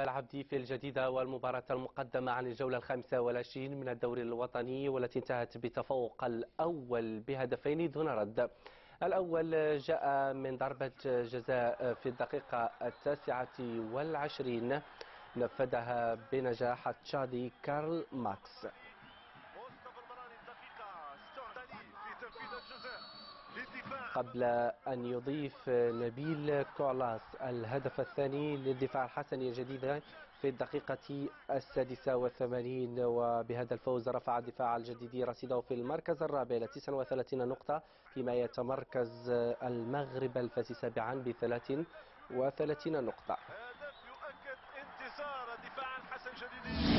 العبدي في الجديدة والمباراة المقدمة عن الجولة 25 من الدوري الوطني، والتي انتهت بتفوق الأول بهدفين دون رد. الأول جاء من ضربة جزاء في الدقيقة 29 نفذها بنجاح التشادي كارل ماكس. قبل أن يضيف نبيل كولاس الهدف الثاني للدفاع الحسني الجديد في الدقيقة 86، وبهذا الفوز رفع الدفاع الجديدي رصيده في المركز الرابع إلى 39 نقطة، فيما يتمركز المغرب الفاسي سابعا ب 33 نقطة. هدف يؤكد انتصار الدفاع الحسني الجديدي.